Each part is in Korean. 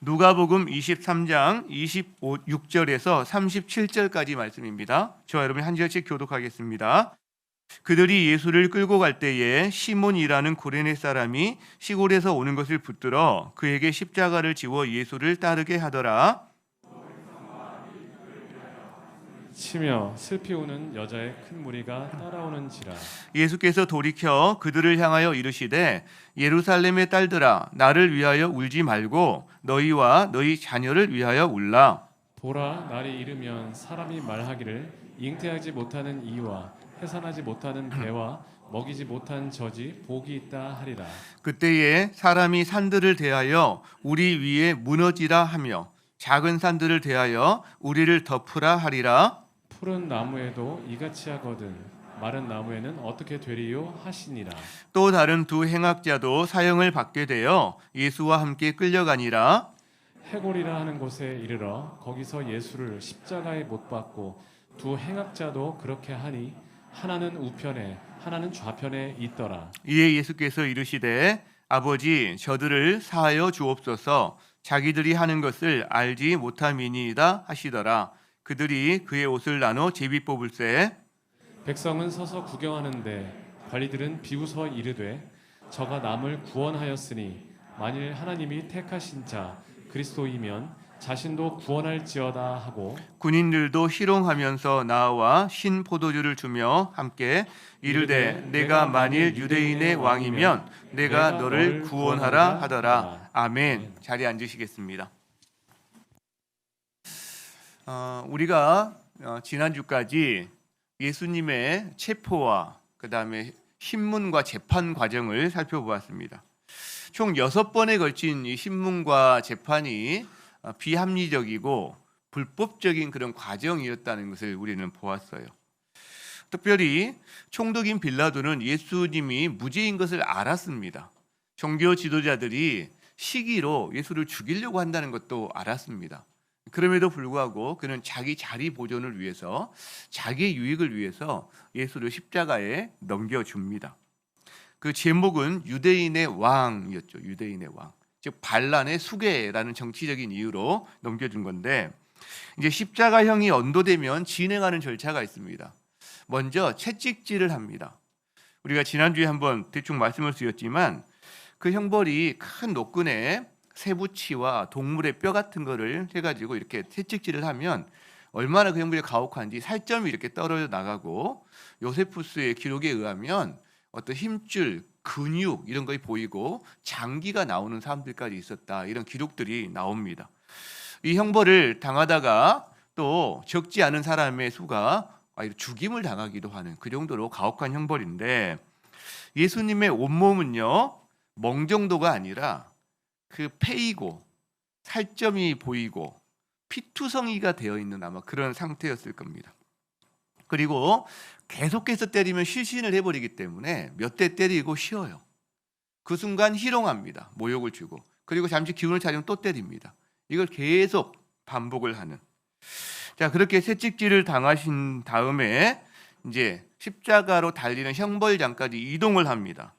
누가복음 23장 26절에서 37절까지 말씀입니다. 저와 여러분이 한 절씩 교독하겠습니다. 그들이 예수를 끌고 갈 때에 시몬이라는 구레네 사람이 시골에서 오는 것을 붙들어 그에게 십자가를 지워 예수를 따르게 하더라. 치며 슬피 우는 여자의 큰 무리가 따라오는지라. 예수께서 돌이켜 그들을 향하여 이르시되 예루살렘의 딸들아 나를 위하여 울지 말고 너희와 너희 자녀를 위하여 울라. 보라, 날이 이르면 사람이 말하기를 잉태하지 못하는 이와 해산하지 못하는 배와 먹이지 못한 젖이 복이 있다 하리라. 그때에 사람이 산들을 대하여 우리 위에 무너지라 하며 작은 산들을 대하여 우리를 덮으라 하리라. 푸른 나무에도 이같이 하거든 마른 나무에는 어떻게 되리요 하시니라. 또 다른 두 행악자도 사형을 받게 되어 예수와 함께 끌려가니라. 해골이라 하는 곳에 이르러 거기서 예수를 십자가에 못 박고 두 행악자도 그렇게 하니 하나는 우편에 하나는 좌편에 있더라. 이에 예수께서 이르시되 아버지 저들을 사하여 주옵소서 자기들이 하는 것을 알지 못함이니이다 하시더라. 그들이 그의 옷을 나눠 제비 뽑을세. 백성은 서서 구경하는데 관리들은 비웃어 이르되 저가 남을 구원하였으니 만일 하나님이 택하신 자 그리스도이면 자신도 구원할지어다 하고 군인들도 희롱하면서 나와 신 포도주를 주며 함께 이르되 내가 만일 유대인의 왕이면 내가 너를 구원하라 하더라. 아멘. 자리에 앉으시겠습니다. 우리가 지난주까지 예수님의 체포와 그 다음에 신문과 재판 과정을 살펴보았습니다. 총 6번에 걸친 이 신문과 재판이 비합리적이고 불법적인 그런 과정이었다는 것을 우리는 보았어요. 특별히 총독인 빌라도는 예수님이 무죄인 것을 알았습니다. 종교 지도자들이 시기로 예수를 죽이려고 한다는 것도 알았습니다. 그럼에도 불구하고 그는 자기 자리 보존을 위해서 자기의 유익을 위해서 예수를 십자가에 넘겨줍니다. 그 제목은 유대인의 왕이었죠. 유대인의 왕. 즉 반란의 수괴라는 정치적인 이유로 넘겨준 건데 이제 십자가형이 언도되면 진행하는 절차가 있습니다. 먼저 채찍질을 합니다. 우리가 지난주에 한번 대충 말씀을 드렸지만 그 형벌이 큰 노끈에 새부치와 동물의 뼈 같은 거를 해가지고 이렇게 채찍질을 하면 얼마나 그 형벌이 가혹한지 살점이 이렇게 떨어져 나가고 요세푸스의 기록에 의하면 어떤 힘줄, 근육 이런 것이 보이고 장기가 나오는 사람들까지 있었다. 이런 기록들이 나옵니다. 이 형벌을 당하다가 또 적지 않은 사람의 수가 죽임을 당하기도 하는 그 정도로 가혹한 형벌인데 예수님의 온몸은요 멍정도가 아니라 그 패이고 살점이 보이고 피투성이가 되어 있는 아마 그런 상태였을 겁니다. 그리고 계속해서 때리면 실신을 해버리기 때문에 몇 대 때리고 쉬어요. 그 순간 희롱합니다. 모욕을 주고 그리고 잠시 기운을 차리면 또 때립니다. 이걸 계속 반복을 하는. 자, 그렇게 채찍질을 당하신 다음에 이제 십자가로 달리는 형벌장까지 이동을 합니다.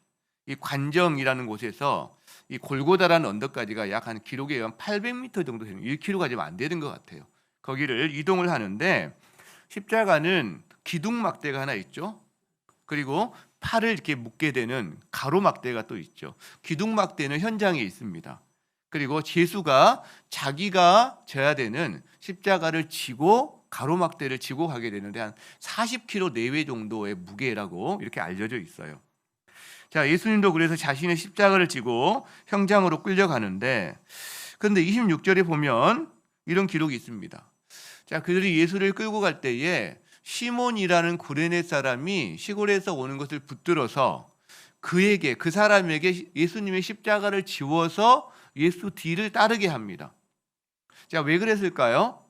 이 관정이라는 곳에서 이 골고다라는 언덕까지가 약 한 기록에 의하면 800m 정도 되는 1km가 좀 안 되는 것 같아요. 거기를 이동을 하는데 십자가는 기둥막대가 하나 있죠. 그리고 팔을 이렇게 묶게 되는 가로막대가 또 있죠. 기둥막대는 현장에 있습니다. 그리고 제수가 자기가 져야 되는 십자가를 지고 가로막대를 지고 가게 되는데 한 40kg 내외 정도의 무게라고 이렇게 알려져 있어요. 자, 예수님도 그래서 자신의 십자가를 지고 형장으로 끌려가는데 그런데 26절에 보면 이런 기록이 있습니다. 자, 그들이 예수를 끌고 갈 때에 시몬이라는 구레네 사람이 시골에서 오는 것을 붙들어서 그에게 그 사람에게 예수님의 십자가를 지워서 예수 뒤를 따르게 합니다. 자, 왜 그랬을까요?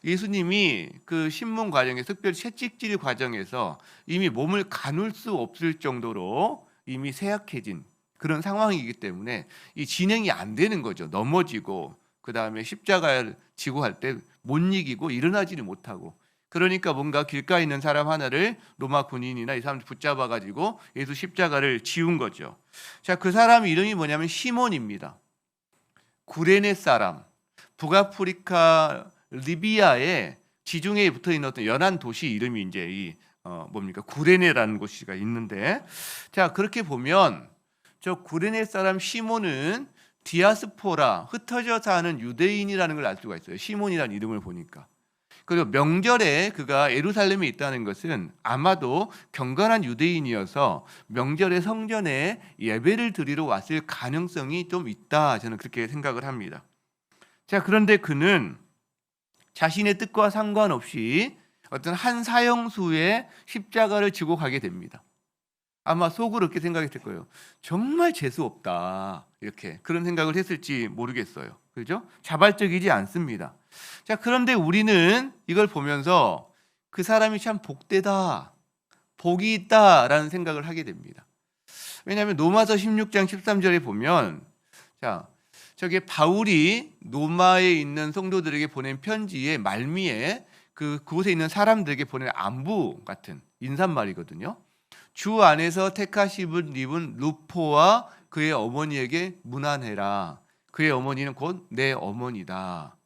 예수님이 그 신문 과정에서 특별히 채찍질 과정에서 이미 몸을 가눌 수 없을 정도로 이미 쇠약해진 그런 상황이기 때문에 이 진행이 안 되는 거죠. 넘어지고 그 다음에 십자가를 지고 할 때 못 이기고 일어나지를 못하고 그러니까 뭔가 길가에 있는 사람 하나를 로마 군인이나 이 사람들 붙잡아가지고 예수 십자가를 지운 거죠. 자, 그 사람 이름이 뭐냐면 시몬입니다. 구레네 사람, 북아프리카 리비아의 지중해에 붙어 있는 어떤 연안 도시 이름이 이제 이 구레네라는 곳이가 있는데, 자 그렇게 보면 저 구레네 사람 시몬은 디아스포라, 흩어져 사는 유대인이라는 걸 알 수가 있어요. 시몬이라는 이름을 보니까. 그리고 명절에 그가 예루살렘에 있다는 것은 아마도 경건한 유대인이어서 명절에 성전에 예배를 드리러 왔을 가능성이 좀 있다, 저는 그렇게 생각을 합니다. 자, 그런데 그는 자신의 뜻과 상관없이 어떤 한 사형수의 십자가를 지고 가게 됩니다. 아마 속으로 그렇게 생각했을 거예요. 정말 재수 없다, 이렇게 그런 생각을 했을지 모르겠어요. 그죠? 자발적이지 않습니다. 자, 그런데 우리는 이걸 보면서 그 사람이 참 복되다, 복이 있다라는 생각을 하게 됩니다. 왜냐하면 로마서 16장 13절에 보면, 자, 저게 바울이 로마에 있는 성도들에게 보낸 편지의 말미에 그곳에 있는 사람들에게 보낸 안부 같은 인사말이거든요. 주 안에서 택하심을 입은 루포와 그의 어머니에게 문안해라. 그의 어머니는 곧 내 어머니다.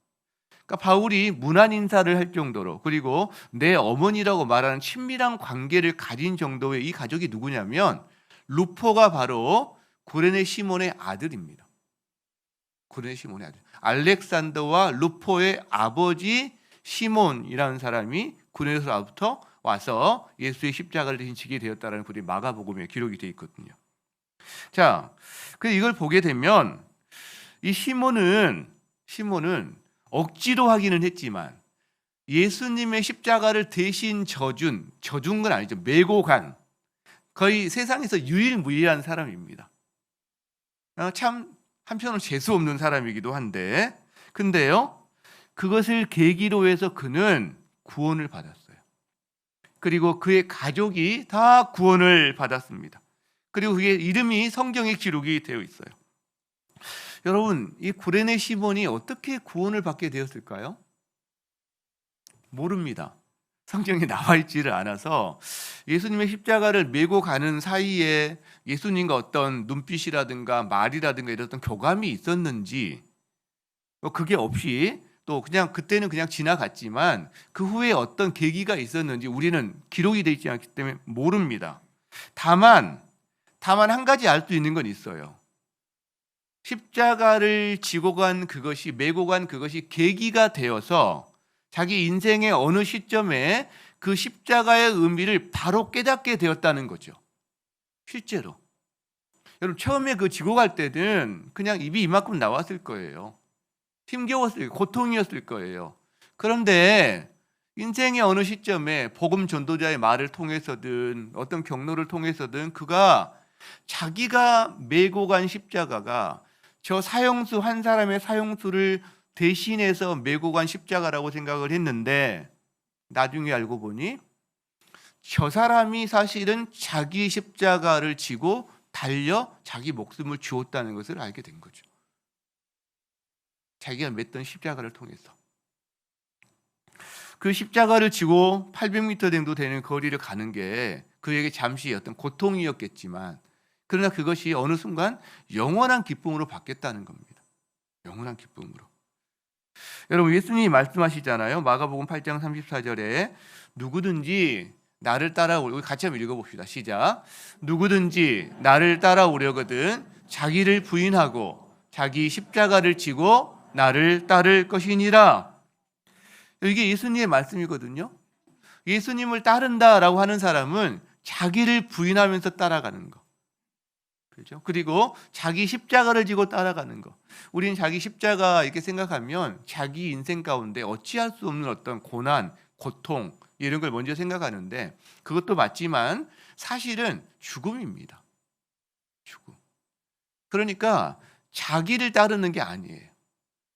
그러니까 바울이 문안 인사를 할 정도로, 그리고 내 어머니라고 말하는 친밀한 관계를 가진 정도의 이 가족이 누구냐면 루포가 바로 구레네 시몬의 아들입니다. 구레네 시몬의 아들. 알렉산더와 루포의 아버지 시몬이라는 사람이 구레네로부터 와서 예수의 십자가를 대신 지게 되었다라는 글이 마가복음에 기록이 되어 있거든요. 자, 그 이걸 보게 되면 이 시몬은 억지로 하기는 했지만 예수님의 십자가를 대신 져준 건 아니죠. 메고 간, 거의 세상에서 유일무이한 사람입니다. 참 한편으로 재수 없는 사람이기도 한데, 근데요, 그것을 계기로 해서 그는 구원을 받았어요. 그리고 그의 가족이 다 구원을 받았습니다. 그리고 그의 이름이 성경에 기록이 되어 있어요. 여러분, 이 구레네 시몬이 어떻게 구원을 받게 되었을까요? 모릅니다. 성경에 나와 있지를 않아서 예수님의 십자가를 메고 가는 사이에 예수님과 어떤 눈빛이라든가 말이라든가 이런 어떤 교감이 있었는지, 그게 없이 또 그냥 그때는 그냥 지나갔지만 그 후에 어떤 계기가 있었는지 우리는 기록이 되어 있지 않기 때문에 모릅니다. 다만 한 가지 알 수 있는 건 있어요. 십자가를 지고 간 그것이, 메고 간 그것이 계기가 되어서 자기 인생의 어느 시점에 그 십자가의 의미를 바로 깨닫게 되었다는 거죠. 실제로. 여러분, 처음에 그 지고 갈 때는 그냥 입이 이만큼 나왔을 거예요. 힘겨웠을, 고통이었을 거예요. 그런데 인생의 어느 시점에 복음 전도자의 말을 통해서든 어떤 경로를 통해서든 그가 자기가 메고 간 십자가가 저 사형수 한 사람의 사형수를 대신해서 메고 간 십자가라고 생각을 했는데, 나중에 알고 보니 저 사람이 사실은 자기 십자가를 지고 달려 자기 목숨을 주었다는 것을 알게 된 거죠. 자기가 맸던 십자가를 통해서. 그 십자가를 지고 800m 정도 되는 거리를 가는 게 그에게 잠시 어떤 고통이었겠지만, 그러나 그것이 어느 순간 영원한 기쁨으로 바뀌었다는 겁니다. 영원한 기쁨으로. 여러분, 예수님이 말씀하시잖아요. 마가복음 8장 34절에 누구든지 나를 따라오려, 같이 한번 읽어봅시다. 시작. 누구든지 나를 따라오려거든 자기를 부인하고 자기 십자가를 지고 나를 따를 것이니라. 이게 예수님의 말씀이거든요. 예수님을 따른다라고 하는 사람은 자기를 부인하면서 따라가는 거. 그렇죠? 그리고 자기 십자가를 지고 따라가는 거. 우리는 자기 십자가 이렇게 생각하면 자기 인생 가운데 어찌할 수 없는 어떤 고난, 고통 이런 걸 먼저 생각하는데, 그것도 맞지만 사실은 죽음입니다. 죽음. 그러니까 자기를 따르는 게 아니에요.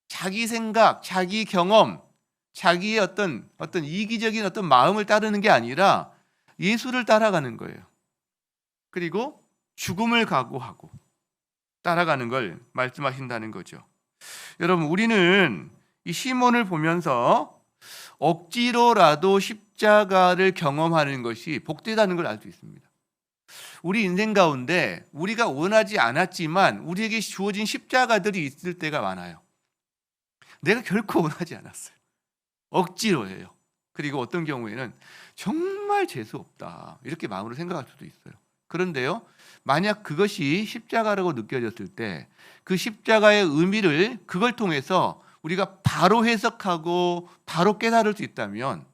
자기 생각, 자기 경험, 자기의 어떤 이기적인 어떤 마음을 따르는 게 아니라 예수를 따라가는 거예요. 그리고 죽음을 각오하고 따라가는 걸 말씀하신다는 거죠. 여러분, 우리는 이 시몬을 보면서 억지로라도 십자가를 경험하는 것이 복되다는 걸 알 수 있습니다. 우리 인생 가운데 우리가 원하지 않았지만 우리에게 주어진 십자가들이 있을 때가 많아요. 내가 결코 원하지 않았어요. 억지로 해요. 그리고 어떤 경우에는 정말 재수 없다 이렇게 마음으로 생각할 수도 있어요. 그런데요, 만약 그것이 십자가라고 느껴졌을 때 그 십자가의 의미를 그걸 통해서 우리가 바로 해석하고 바로 깨달을 수 있다면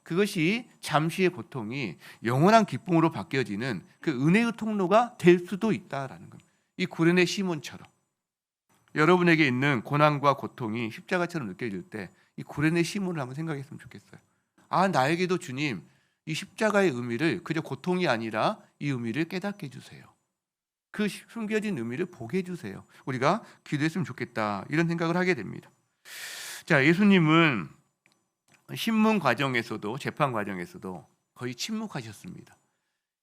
그것이 잠시의 고통이 영원한 기쁨으로 바뀌어지는 그 은혜의 통로가 될 수도 있다라는 겁니다. 이 구레네 시몬처럼 여러분에게 있는 고난과 고통이 십자가처럼 느껴질 때 이 구레네 시몬을 한번 생각했으면 좋겠어요. 아, 나에게도 주님 이 십자가의 의미를 그저 고통이 아니라 이 의미를 깨닫게 해주세요. 그 숨겨진 의미를 보게 해주세요. 우리가 기도했으면 좋겠다 이런 생각을 하게 됩니다. 자, 예수님은 신문 과정에서도 재판 과정에서도 거의 침묵하셨습니다.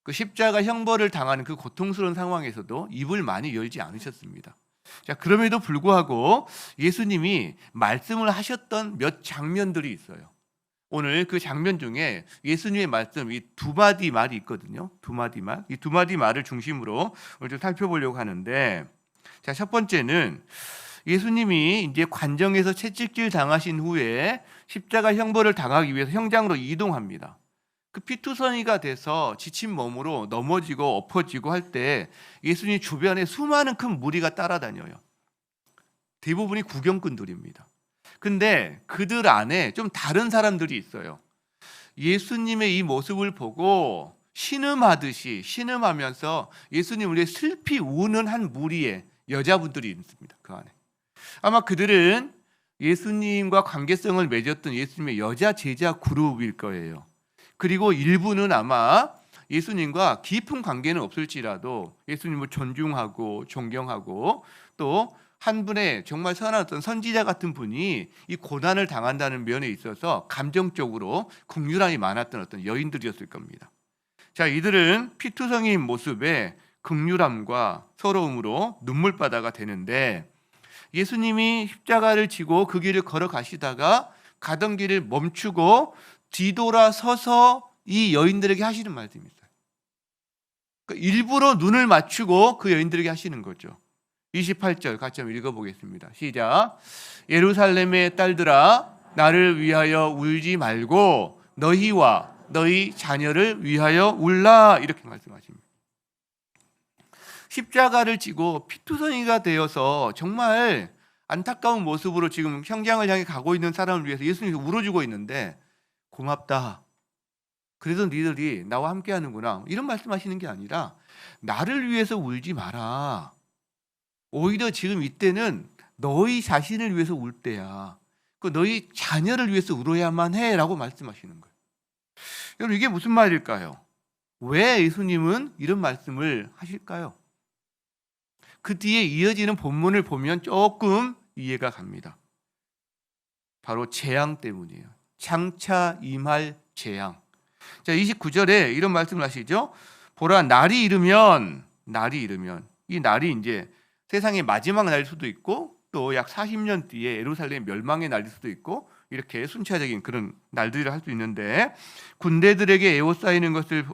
그 십자가 형벌을 당하는 그 고통스러운 상황에서도 입을 많이 열지 않으셨습니다. 자, 그럼에도 불구하고 예수님이 말씀을 하셨던 몇 장면들이 있어요. 오늘 그 장면 중에 예수님의 말씀 이 두 마디 말이 있거든요. 두 마디 말. 이 두 마디 말을 중심으로 오늘 좀 살펴보려고 하는데, 자, 첫 번째는 예수님이 이제 관정에서 채찍질 당하신 후에 십자가 형벌을 당하기 위해서 형장으로 이동합니다. 그 피투성이가 돼서 지친 몸으로 넘어지고 엎어지고 할 때 예수님 주변에 수많은 큰 무리가 따라다녀요. 대부분이 구경꾼들입니다. 근데 그들 안에 좀 다른 사람들이 있어요. 예수님의 이 모습을 보고 신음하면서 예수님을 슬피 우는 한 무리의 여자분들이 있습니다. 그 안에. 아마 그들은 예수님과 관계성을 맺었던 예수님의 여자 제자 그룹일 거예요. 그리고 일부는 아마 예수님과 깊은 관계는 없을지라도 예수님을 존중하고 존경하고 또 한 분의 정말 선한 어떤 선지자 같은 분이 이 고난을 당한다는 면에 있어서 감정적으로 긍휼함이 많았던 어떤 여인들이었을 겁니다. 자, 이들은 피투성이인 모습에 긍휼함과 서러움으로 눈물바다가 되는데 예수님이 십자가를 지고 그 길을 걸어가시다가 가던 길을 멈추고 뒤돌아서서 이 여인들에게 하시는 말씀이 있어요. 그러니까 일부러 눈을 맞추고 그 여인들에게 하시는 거죠. 28절 같이 한번 읽어보겠습니다. 시작. 예루살렘의 딸들아 나를 위하여 울지 말고 너희와 너희 자녀를 위하여 울라 이렇게 말씀하십니다. 십자가를 지고 피투성이가 되어서 정말 안타까운 모습으로 지금 형장을 향해 가고 있는 사람을 위해서 예수님이 울어주고 있는데 고맙다. 그래도 너희들이 나와 함께 하는구나. 이런 말씀하시는 게 아니라 나를 위해서 울지 마라. 오히려 지금 이때는 너희 자신을 위해서 울 때야. 그 너희 자녀를 위해서 울어야만 해라고 말씀하시는 거예요. 여러분 이게 무슨 말일까요? 왜 예수님은 이런 말씀을 하실까요? 그 뒤에 이어지는 본문을 보면 조금 이해가 갑니다. 바로 재앙 때문이에요. 장차 임할 재앙. 자, 29절에 이런 말씀을 하시죠. 보라 날이 이르면 이 날이 이제 세상의 마지막 날일 수도 있고 또 약 40년 뒤에 예루살렘 멸망의 날일 수도 있고 이렇게 순차적인 그런 날들을 할 수 있는데 군대들에게 에워싸이는 것을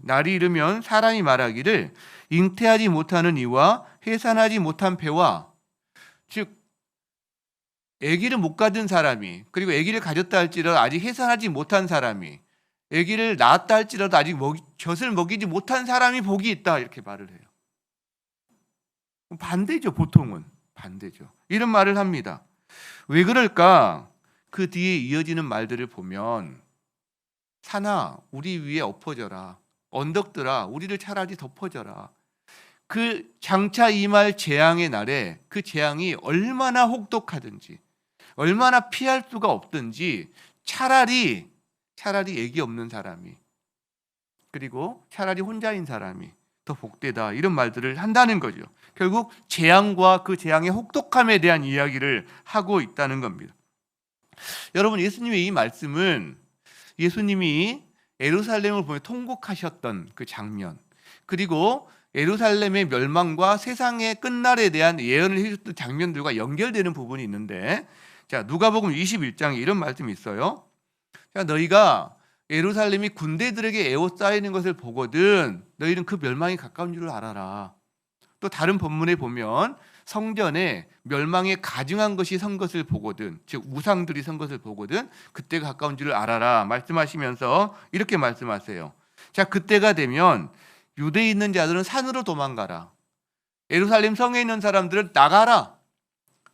날이 이르면 사람이 말하기를 잉태하지 못하는 이와 해산하지 못한 배와 즉 아기를 못 가진 사람이 그리고 아기를 가졌다 할지라도 아직 해산하지 못한 사람이 아기를 낳았다 할지라도 아직 젖을 먹이지 못한 사람이 복이 있다 이렇게 말을 해요. 반대죠. 보통은 반대죠. 이런 말을 합니다. 왜 그럴까? 그 뒤에 이어지는 말들을 보면 산아 우리 위에 엎어져라. 언덕들아 우리를 차라리 덮어져라. 그 장차 임할 재앙의 날에 그 재앙이 얼마나 혹독하든지 얼마나 피할 수가 없든지 차라리 애기 없는 사람이 그리고 차라리 혼자인 사람이 더 복되다 이런 말들을 한다는 거죠. 결국 재앙과 그 재앙의 혹독함에 대한 이야기를 하고 있다는 겁니다. 여러분 예수님의 이 말씀은 예수님이 예루살렘을 보며 통곡하셨던 그 장면 그리고 예루살렘의 멸망과 세상의 끝날에 대한 예언을 해주셨던 장면들과 연결되는 부분이 있는데 자 누가복음 21장에 이런 말씀이 있어요. 자, 너희가 예루살렘이 군대들에게 에워싸이는 것을 보거든 너희는 그 멸망이 가까운 줄을 알아라. 또 다른 본문에 보면 성전에 멸망에 가증한 것이 선 것을 보거든, 즉 우상들이 선 것을 보거든 그때가 가까운 줄을 알아라 말씀하시면서 이렇게 말씀하세요. 자, 그때가 되면 유대에 있는 자들은 산으로 도망가라. 예루살렘 성에 있는 사람들은 나가라.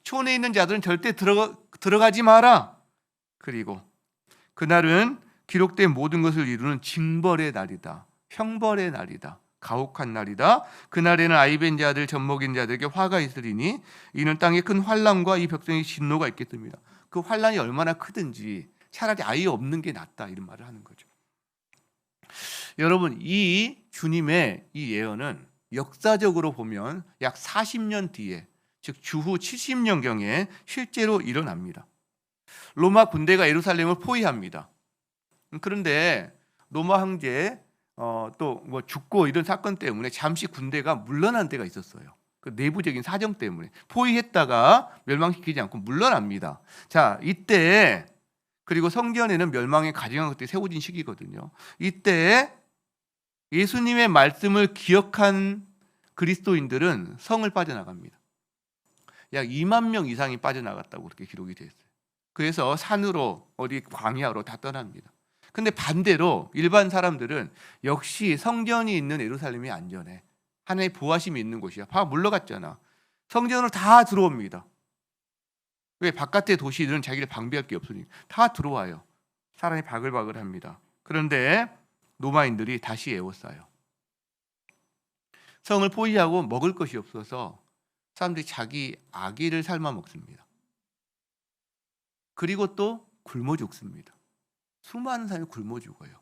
촌에 있는 자들은 절대 들어가지 마라. 그리고 그날은 기록된 모든 것을 이루는 징벌의 날이다. 형벌의 날이다. 가혹한 날이다. 그날에는 아이 뵌 자들, 젖먹인 자들에게 화가 있으리니 이는 땅에 큰 환난과 이 백성의 진노가 있겠습니다. 그 환난이 얼마나 크든지 차라리 아이 없는 게 낫다, 이런 말을 하는 거죠. 여러분, 이 주님의 이 예언은 역사적으로 보면 약 40년 뒤에, 즉 주후 70년경에 실제로 일어납니다. 로마 군대가 예루살렘을 포위합니다. 그런데 로마 황제 또 뭐 죽고 이런 사건 때문에 잠시 군대가 물러난 때가 있었어요. 그 내부적인 사정 때문에 포위했다가 멸망시키지 않고 물러납니다. 자, 이때 그리고 성전에는 멸망에 가증한 것들이 세워진 시기거든요. 이때 예수님의 말씀을 기억한 그리스도인들은 성을 빠져나갑니다. 약 2만 명 이상이 빠져나갔다고 그렇게 기록이 되어 있어요. 그래서 산으로 어디 광야로 다 떠납니다. 근데 반대로 일반 사람들은 역시 성전이 있는 예루살렘이 안전해. 하나님의 보호하심이 있는 곳이야. 봐, 물러갔잖아. 성전으로 다 들어옵니다. 왜? 바깥의 도시들은 자기를 방비할 게 없으니까 다 들어와요. 사람이 바글바글합니다. 그런데 로마인들이 다시 에워싸요. 성을 포위하고 먹을 것이 없어서 사람들이 자기 아기를 삶아 먹습니다. 그리고 또 굶어 죽습니다. 수많은 사람이 굶어 죽어요.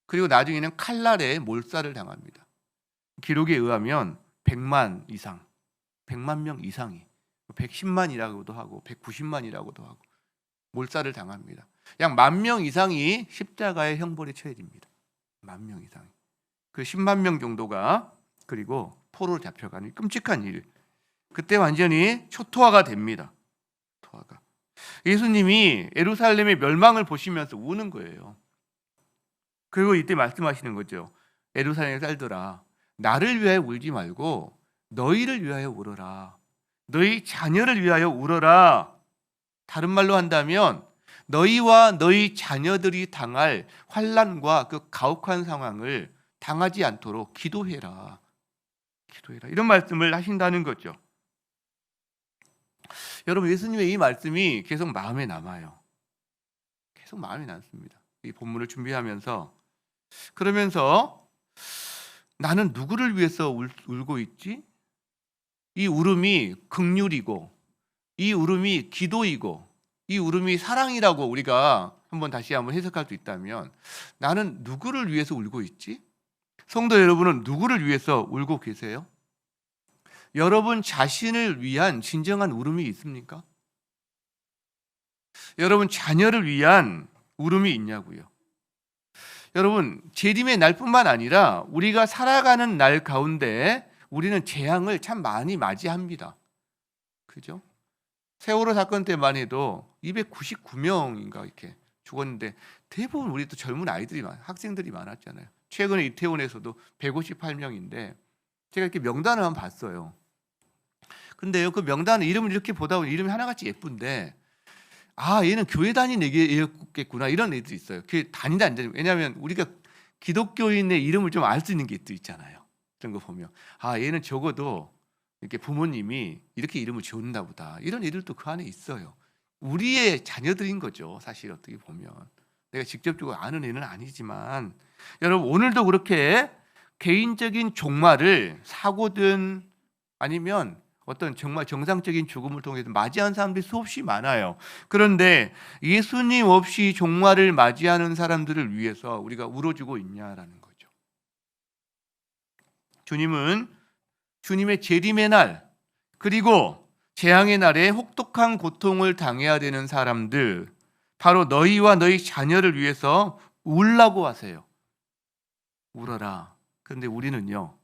그리고 나중에는 칼날에 몰살을 당합니다. 기록에 의하면 100만 이상, 100만 명 이상이 110만이라고도 하고 190만이라고도 하고 몰살을 당합니다. 약 10,000명 이상이 십자가의 형벌에 처해집니다. 10,000명 이상이. 그 10만 명 정도가 그리고 포로로 잡혀가는 끔찍한 일. 그때 완전히 초토화가 됩니다. 초토화가. 예수님이 예루살렘의 멸망을 보시면서 우는 거예요. 그리고 이때 말씀하시는 거죠. 예루살렘의 딸들아, 나를 위하여 울지 말고 너희를 위하여 울어라. 너희 자녀를 위하여 울어라. 다른 말로 한다면 너희와 너희 자녀들이 당할 환난과 그 가혹한 상황을 당하지 않도록 기도해라. 기도해라. 이런 말씀을 하신다는 거죠. 여러분, 예수님의 이 말씀이 계속 마음에 남아요. 계속 마음에 남습니다. 이 본문을 준비하면서 그러면서 나는 누구를 위해서 울고 있지? 이 울음이 긍휼이고 이 울음이 기도이고 이 울음이 사랑이라고 우리가 다시 한번 해석할 수 있다면 나는 누구를 위해서 울고 있지? 성도 여러분은 누구를 위해서 울고 계세요? 여러분 자신을 위한 진정한 울음이 있습니까? 여러분 자녀를 위한 울음이 있냐고요? 여러분, 재림의 날뿐만 아니라 우리가 살아가는 날 가운데 우리는 재앙을 참 많이 맞이합니다. 그죠? 세월호 사건 때만 해도 299명인가 이렇게 죽었는데 대부분 우리 또 젊은 아이들이 학생들이 많았잖아요. 최근에 이태원에서도 158명인데 제가 이렇게 명단을 한번 봤어요. 근데요, 그 명단 이름을 이렇게 보다 보면 이름이 하나같이 예쁜데 얘는 교회 다니는 애겠구나 이런 애들이 있어요. 교회 다닌다 안 다니는. 왜냐하면 우리가 기독교인의 이름을 좀 알 수 있는 게 또 있잖아요. 그런 거 보면 얘는 적어도 이렇게 부모님이 이렇게 이름을 지었나 보다. 이런 애들도 그 안에 있어요. 우리의 자녀들인 거죠. 사실 어떻게 보면 내가 직접적으로 아는 애는 아니지만 여러분 오늘도 그렇게 개인적인 종말을 사고든 아니면 어떤 정말 정상적인 죽음을 통해서 맞이한 사람들이 수없이 많아요. 그런데 예수님 없이 종말을 맞이하는 사람들을 위해서 우리가 울어주고 있냐라는 거죠. 주님은 주님의 재림의 날 그리고 재앙의 날에 혹독한 고통을 당해야 되는 사람들, 바로 너희와 너희 자녀를 위해서 울라고 하세요. 울어라. 그런데 우리는요,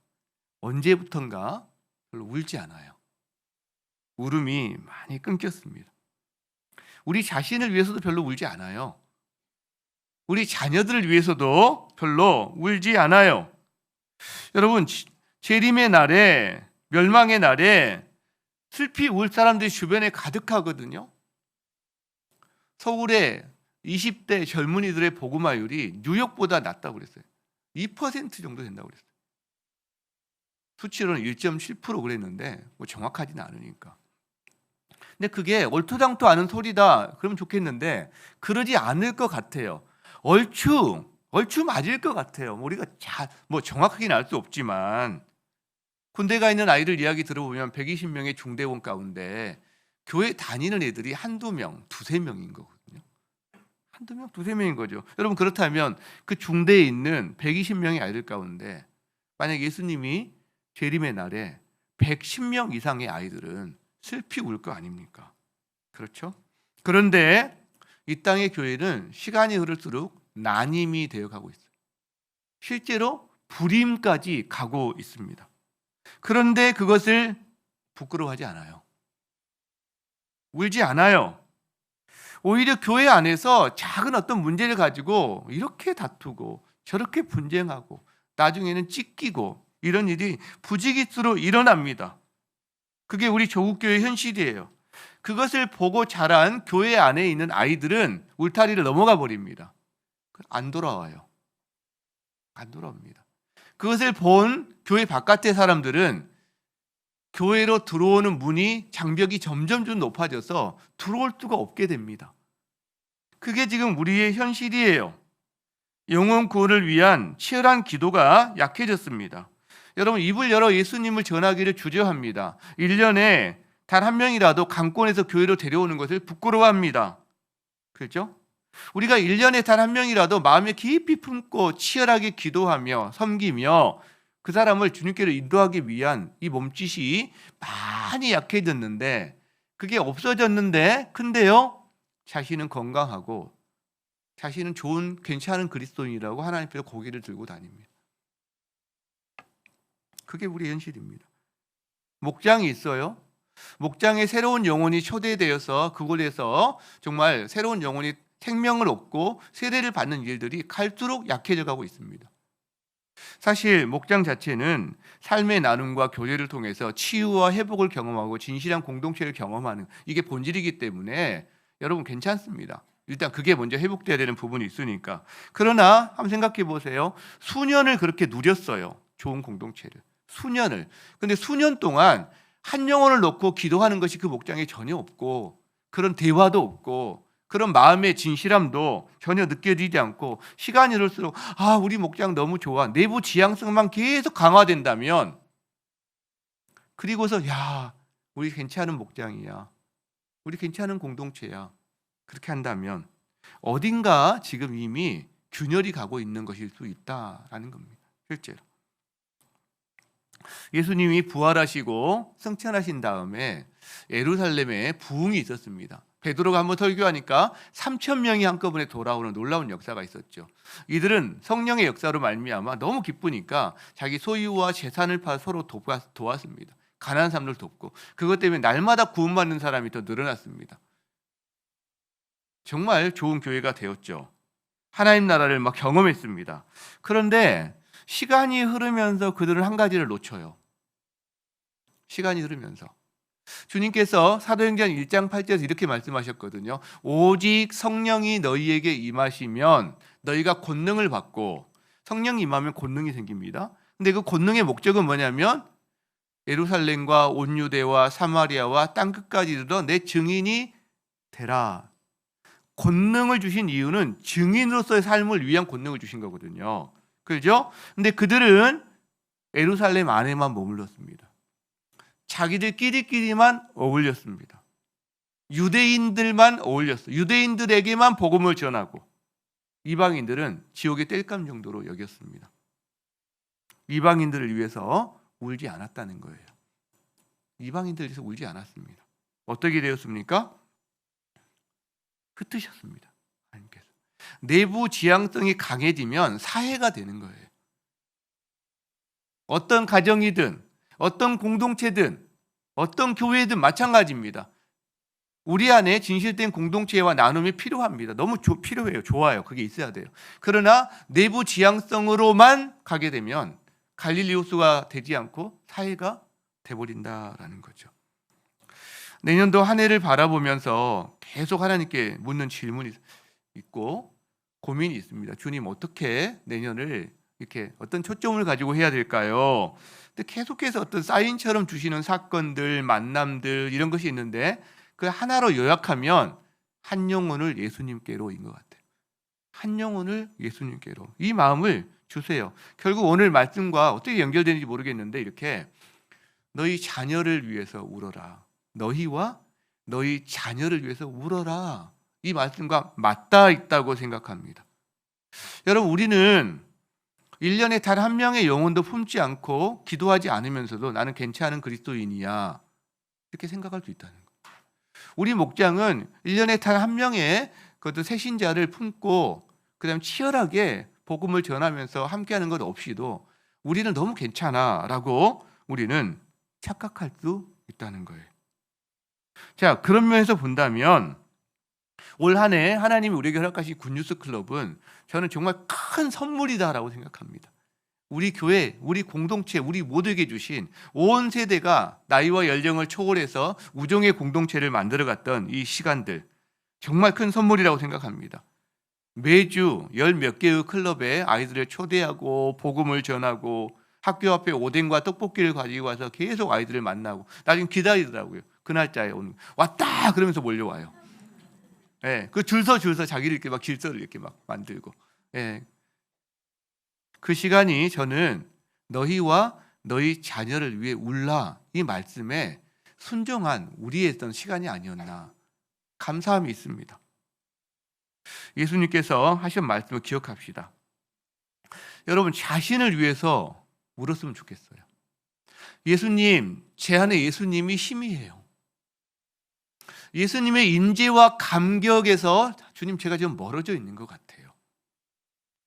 언제부턴가 별로 울지 않아요. 울음이 많이 끊겼습니다. 우리 자신을 위해서도 별로 울지 않아요. 우리 자녀들을 위해서도 별로 울지 않아요. 여러분, 재림의 날에, 멸망의 날에 슬피 울 사람들이 주변에 가득하거든요. 서울의 20대 젊은이들의 복음화율이 뉴욕보다 낮다고 그랬어요. 2% 정도 된다고 그랬어요. 수치로는 1.7% 그랬는데 뭐 정확하지는 않으니까. 근데 그게 옳토당토 않은 소리다 그러면 좋겠는데 그러지 않을 것 같아요. 얼추 맞을 것 같아요. 우리가 뭐 정확하게는 알 수 없지만 군대 가 있는 아이들 이야기 들어보면 120명의 중대원 가운데 교회 다니는 애들이 한두 명, 두세 명인 거거든요. 한두 명, 두세 명인 거죠. 여러분, 그렇다면 그 중대에 있는 120명의 아이들 가운데 만약 예수님이 재림의 날에 110명 이상의 아이들은 슬피 울 거 아닙니까? 그렇죠? 그런데 이 땅의 교회는 시간이 흐를수록 난임이 되어가고 있어요. 실제로 불임까지 가고 있습니다. 그런데 그것을 부끄러워하지 않아요. 울지 않아요. 오히려 교회 안에서 작은 어떤 문제를 가지고 이렇게 다투고 저렇게 분쟁하고 나중에는 찢기고 이런 일이 부지기수로 일어납니다. 그게 우리 조국교회 현실이에요. 그것을 보고 자란 교회 안에 있는 아이들은 울타리를 넘어가 버립니다. 안 돌아와요. 안 돌아옵니다. 그것을 본 교회 바깥의 사람들은 교회로 들어오는 문이 장벽이 점점 높아져서 들어올 수가 없게 됩니다. 그게 지금 우리의 현실이에요. 영혼 구원을 위한 치열한 기도가 약해졌습니다. 여러분, 입을 열어 예수님을 전하기를 주저합니다. 1년에 단 한 명이라도 강권에서 교회로 데려오는 것을 부끄러워합니다. 그렇죠? 우리가 1년에 단 한 명이라도 마음에 깊이 품고 치열하게 기도하며 섬기며 그 사람을 주님께로 인도하기 위한 이 몸짓이 많이 약해졌는데 그게 없어졌는데 근데요 자신은 건강하고 자신은 좋은 괜찮은 그리스도인이라고 하나님께서 고개를 들고 다닙니다. 그게 우리 현실입니다. 목장이 있어요. 목장에 새로운 영혼이 초대되어서 그곳에서 정말 새로운 영혼이 생명을 얻고 세례를 받는 일들이 갈수록 약해져 가고 있습니다. 사실 목장 자체는 삶의 나눔과 교제를 통해서 치유와 회복을 경험하고 진실한 공동체를 경험하는 이게 본질이기 때문에 여러분 괜찮습니다. 일단 그게 먼저 회복돼야 되는 부분이 있으니까. 그러나 한번 생각해 보세요. 수년을 그렇게 누렸어요. 좋은 공동체를. 수년을. 근데 수년 동안 한 영혼을 놓고 기도하는 것이 그 목장에 전혀 없고 그런 대화도 없고 그런 마음의 진실함도 전혀 느껴지지 않고 시간이 흐를수록 우리 목장 너무 좋아. 내부 지향성만 계속 강화된다면 그리고서 우리 괜찮은 목장이야. 우리 괜찮은 공동체야. 그렇게 한다면 어딘가 지금 이미 균열이 가고 있는 것일 수 있다라는 겁니다. 실제로. 예수님이 부활하시고 승천하신 다음에 예루살렘에 부흥이 있었습니다. 베드로가 한번 설교하니까 3,000명이 한꺼번에 돌아오는 놀라운 역사가 있었죠. 이들은 성령의 역사로 말미암아 너무 기쁘니까 자기 소유와 재산을 팔아 서로 도왔습니다. 가난한 사람들 돕고 그것 때문에 날마다 구원받는 사람이 더 늘어났습니다. 정말 좋은 교회가 되었죠. 하나님 나라를 막 경험했습니다. 그런데 시간이 흐르면서 그들은 한 가지를 놓쳐요. 시간이 흐르면서 주님께서 사도행전 1장 8절에서 이렇게 말씀하셨거든요. 오직 성령이 너희에게 임하시면 너희가 권능을 받고 성령이 임하면 권능이 생깁니다. 근데 그 권능의 목적은 뭐냐면 예루살렘과 온 유대와 사마리아와 땅끝까지 이르러 내 증인이 되라. 권능을 주신 이유는 증인으로서의 삶을 위한 권능을 주신 거거든요. 그렇죠? 근데 그들은 예루살렘 안에만 머물렀습니다. 자기들끼리만 어울렸습니다. 유대인들만 어울렸어요. 유대인들에게만 복음을 전하고 이방인들은 지옥의 땔감 정도로 여겼습니다. 이방인들을 위해서 울지 않았다는 거예요. 이방인들을 위해서 울지 않았습니다. 어떻게 되었습니까? 흩으셨습니다. 하나님께서. 내부 지향성이 강해지면 사해가 되는 거예요. 어떤 가정이든 어떤 공동체든 어떤 교회든 마찬가지입니다. 우리 안에 진실된 공동체와 나눔이 필요합니다. 너무 필요해요. 좋아요. 그게 있어야 돼요. 그러나 내부 지향성으로만 가게 되면 갈릴리오스가 되지 않고 사회가 돼버린다라는 거죠. 내년도 한 해를 바라보면서 계속 하나님께 묻는 질문이 있고 고민이 있습니다. 주님, 어떻게 내년을 이렇게 어떤 초점을 가지고 해야 될까요? 근데 계속해서 어떤 사인처럼 주시는 사건들, 만남들 이런 것이 있는데 그 하나로 요약하면 한 영혼을 예수님께로인 것 같아요. 한 영혼을 예수님께로. 이 마음을 주세요. 결국 오늘 말씀과 어떻게 연결되는지 모르겠는데 이렇게 너희 자녀를 위해서 울어라. 너희와 너희 자녀를 위해서 울어라. 이 말씀과 맞닿아 있다고 생각합니다. 여러분, 우리는 1년에 단 한 명의 영혼도 품지 않고 기도하지 않으면서도 나는 괜찮은 그리스도인이야. 이렇게 생각할 수 있다는 거예요. 우리 목장은 1년에 단 한 명의 그것도 새신자를 품고 그다음 치열하게 복음을 전하면서 함께하는 것 없이도 우리는 너무 괜찮아라고 우리는 착각할 수 있다는 거예요. 자, 그런 면에서 본다면 올 한 해 하나님이 우리에게 허락하신 굿뉴스 클럽은 저는 정말 큰 선물이다라고 생각합니다. 우리 교회, 우리 공동체, 우리 모두에게 주신 온 세대가 나이와 연령을 초월해서 우정의 공동체를 만들어갔던 이 시간들 정말 큰 선물이라고 생각합니다. 매주 10몇 개의 클럽에 아이들을 초대하고 복음을 전하고 학교 앞에 오뎅과 떡볶이를 가지고 와서 계속 아이들을 만나고 나중에 기다리더라고요. 그 날짜에 오는 왔다 그러면서 몰려와요. 예, 그 줄 서 자기를 이렇게 막 질서를 이렇게 막 만들고, 예, 그 시간이 저는 너희와 너희 자녀를 위해 울라 이 말씀에 순종한 우리의 어떤 시간이 아니었나 감사함이 있습니다. 예수님께서 하신 말씀을 기억합시다. 여러분, 자신을 위해서 울었으면 좋겠어요. 예수님, 제 안에 예수님이 희미해요. 예수님의 임재와 감격에서 주님, 제가 지금 멀어져 있는 것 같아요.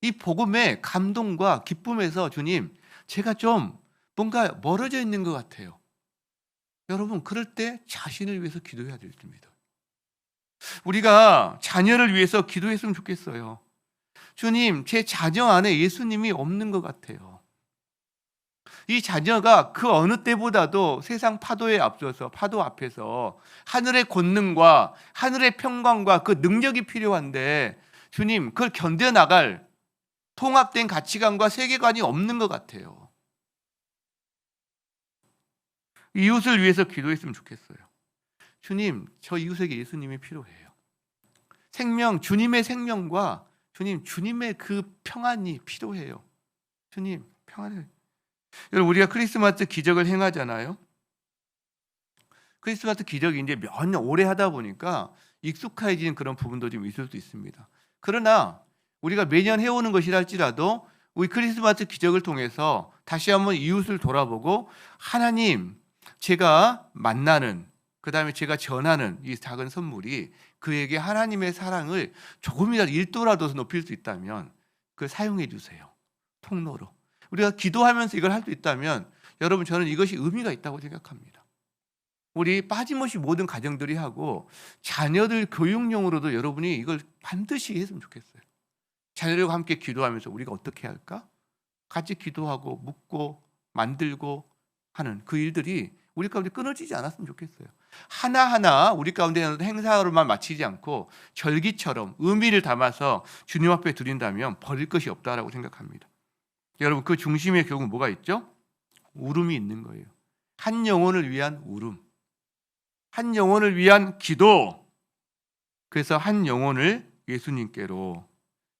이 복음의 감동과 기쁨에서 주님, 제가 좀 뭔가 멀어져 있는 것 같아요. 여러분, 그럴 때 자신을 위해서 기도해야 됩니다. 우리가 자녀를 위해서 기도했으면 좋겠어요. 주님, 제 자녀 안에 예수님이 없는 것 같아요. 이 자녀가 그 어느 때보다도 세상 파도에 앞서서 파도 앞에서 하늘의 권능과 하늘의 평강과 그 능력이 필요한데 주님, 그걸 견뎌나갈 통합된 가치관과 세계관이 없는 것 같아요. 이웃을 위해서 기도했으면 좋겠어요. 주님, 저 이웃에게 예수님이 필요해요. 생명, 주님의 생명과 주님의 그 평안이 필요해요. 주님, 평안을. 여러분, 우리가 크리스마스 기적을 행하잖아요. 크리스마스 기적이 이제 몇 년 오래 하다 보니까 익숙해진 그런 부분도 좀 있을 수 있습니다. 그러나 우리가 매년 해오는 것이라 할지라도 우리 크리스마스 기적을 통해서 다시 한번 이웃을 돌아보고 하나님, 제가 만나는 그 다음에 제가 전하는 이 작은 선물이 그에게 하나님의 사랑을 조금이라도 1도라도 높일 수 있다면 그걸 사용해 주세요. 통로로. 우리가 기도하면서 이걸 할 수 있다면 여러분, 저는 이것이 의미가 있다고 생각합니다. 우리 빠짐없이 모든 가정들이 하고 자녀들 교육용으로도 여러분이 이걸 반드시 했으면 좋겠어요. 자녀들과 함께 기도하면서 우리가 어떻게 할까? 같이 기도하고 묻고 만들고 하는 그 일들이 우리 가운데 끊어지지 않았으면 좋겠어요. 하나하나 우리 가운데 행사로만 마치지 않고 절기처럼 의미를 담아서 주님 앞에 드린다면 버릴 것이 없다라고 생각합니다. 여러분, 그 중심에 결국 뭐가 있죠? 울음이 있는 거예요. 한 영혼을 위한 울음, 한 영혼을 위한 기도. 그래서 한 영혼을 예수님께로.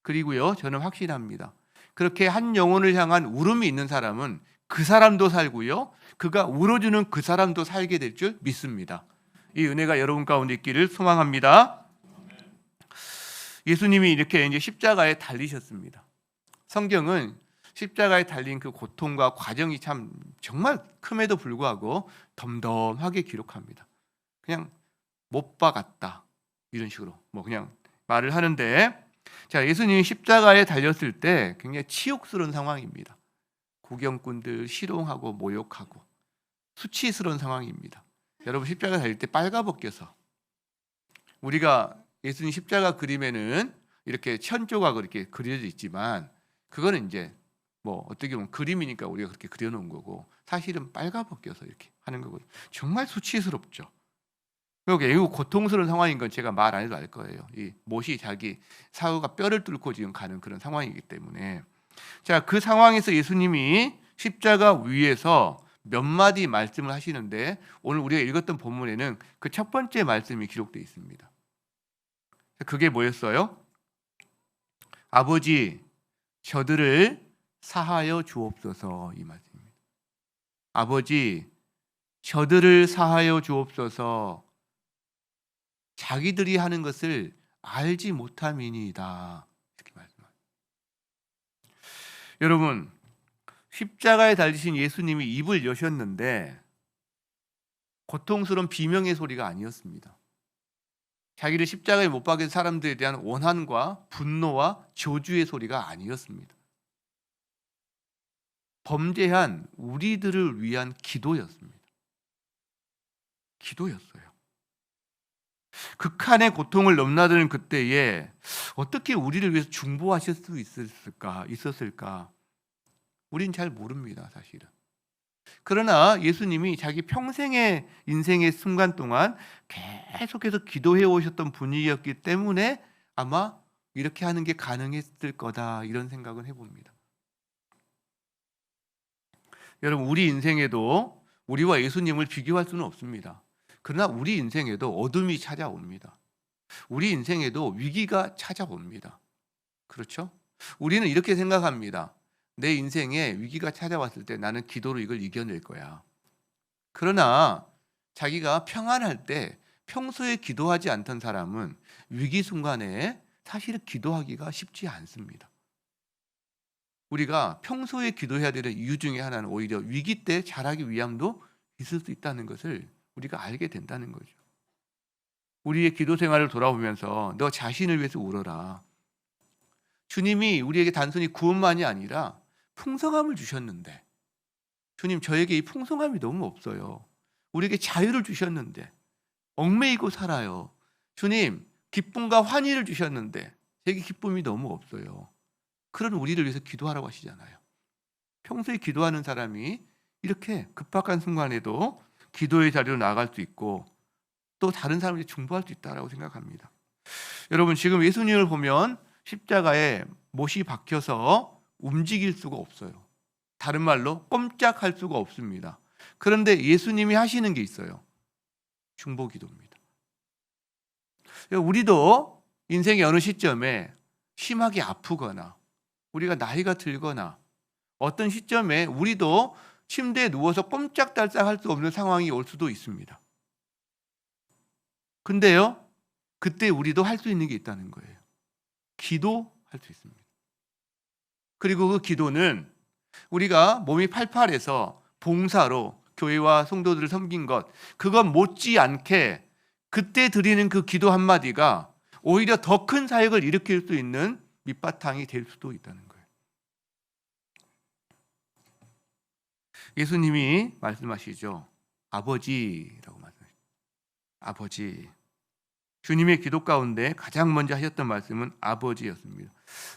그리고요, 저는 확신합니다. 그렇게 한 영혼을 향한 울음이 있는 사람은 그 사람도 살고요, 그가 울어주는 그 사람도 살게 될 줄 믿습니다. 이 은혜가 여러분 가운데 있기를 소망합니다. 예수님이 이렇게 이제 십자가에 달리셨습니다. 성경은 십자가에 달린 그 고통과 과정이 참 정말 큼에도 불구하고 덤덤하게 기록합니다. 그냥 못 박았다 이런 식으로 뭐 그냥 말을 하는데, 자, 예수님이 십자가에 달렸을 때 굉장히 치욕스러운 상황입니다. 구경꾼들 희롱하고 모욕하고 수치스러운 상황입니다. 여러분, 십자가에 달릴 때 빨가벗겨서 우리가 예수님 십자가 그림에는 이렇게 천조각으로 이렇게 그려져 있지만 그거는 이제 뭐 어떻게 보면 그림이니까 우리가 그렇게 그려놓은 거고 사실은 빨가벗겨서 이렇게 하는 거거든요. 정말 수치스럽죠. 매우 고통스러운 상황인 건 제가 말 안 해도 알 거예요. 이 못이 자기 사후가 뼈를 뚫고 지금 가는 그런 상황이기 때문에. 자, 그 상황에서 예수님이 십자가 위에서 몇 마디 말씀을 하시는데 오늘 우리가 읽었던 본문에는 그 첫 번째 말씀이 기록되어 있습니다. 그게 뭐였어요? 아버지, 저들을 사하여 주옵소서, 이 말씀입니다. 아버지, 저들을 사하여 주옵소서. 자기들이 하는 것을 알지 못함이니이다. 이렇게 말씀합니다. 여러분, 십자가에 달리신 예수님이 입을 여셨는데 고통스러운 비명의 소리가 아니었습니다. 자기를 십자가에 못 박은 사람들에 대한 원한과 분노와 저주의 소리가 아니었습니다. 범죄한 우리들을 위한 기도였습니다. 기도였어요. 극한의 고통을 넘나드는 그때에 어떻게 우리를 위해서 중보하실 수 있었을까? 우린 잘 모릅니다, 사실은. 그러나 예수님이 자기 평생의 인생의 순간 동안 계속해서 기도해 오셨던 분이었기 때문에 아마 이렇게 하는 게 가능했을 거다, 이런 생각을 해봅니다. 여러분, 우리 인생에도 우리와 예수님을 비교할 수는 없습니다. 그러나 우리 인생에도 어둠이 찾아옵니다. 우리 인생에도 위기가 찾아옵니다. 그렇죠? 우리는 이렇게 생각합니다. 내 인생에 위기가 찾아왔을 때 나는 기도로 이걸 이겨낼 거야. 그러나 자기가 평안할 때 평소에 기도하지 않던 사람은 위기 순간에 사실은 기도하기가 쉽지 않습니다. 우리가 평소에 기도해야 되는 이유 중에 하나는 오히려 위기 때 잘하기 위함도 있을 수 있다는 것을 우리가 알게 된다는 거죠. 우리의 기도 생활을 돌아보면서 너 자신을 위해서 울어라. 주님이 우리에게 단순히 구원만이 아니라 풍성함을 주셨는데, 주님, 저에게 이 풍성함이 너무 없어요. 우리에게 자유를 주셨는데 얽매이고 살아요. 주님, 기쁨과 환희를 주셨는데 제게 기쁨이 너무 없어요. 그런 우리를 위해서 기도하라고 하시잖아요. 평소에 기도하는 사람이 이렇게 급박한 순간에도 기도의 자리로 나아갈 수 있고 또 다른 사람들이 중보할 수 있다고 생각합니다. 여러분, 지금 예수님을 보면 십자가에 못이 박혀서 움직일 수가 없어요. 다른 말로 꼼짝할 수가 없습니다. 그런데 예수님이 하시는 게 있어요. 중보기도입니다. 우리도 인생의 어느 시점에 심하게 아프거나 우리가 나이가 들거나 어떤 시점에 우리도 침대에 누워서 꼼짝달싹 할 수 없는 상황이 올 수도 있습니다. 근데요, 그때 우리도 할 수 있는 게 있다는 거예요. 기도할 수 있습니다. 그리고 그 기도는 우리가 몸이 팔팔해서 봉사로 교회와 성도들을 섬긴 것, 그것 못지않게 그때 드리는 그 기도 한마디가 오히려 더 큰 사역을 일으킬 수 있는 밑바탕이 될 수도 있다는 거예요. 예수님이 말씀하시죠. 아버지라고 말씀하시죠. 아버지. 주님의 기도 가운데 가장 먼저 하셨던 말씀은 아버지였습니다.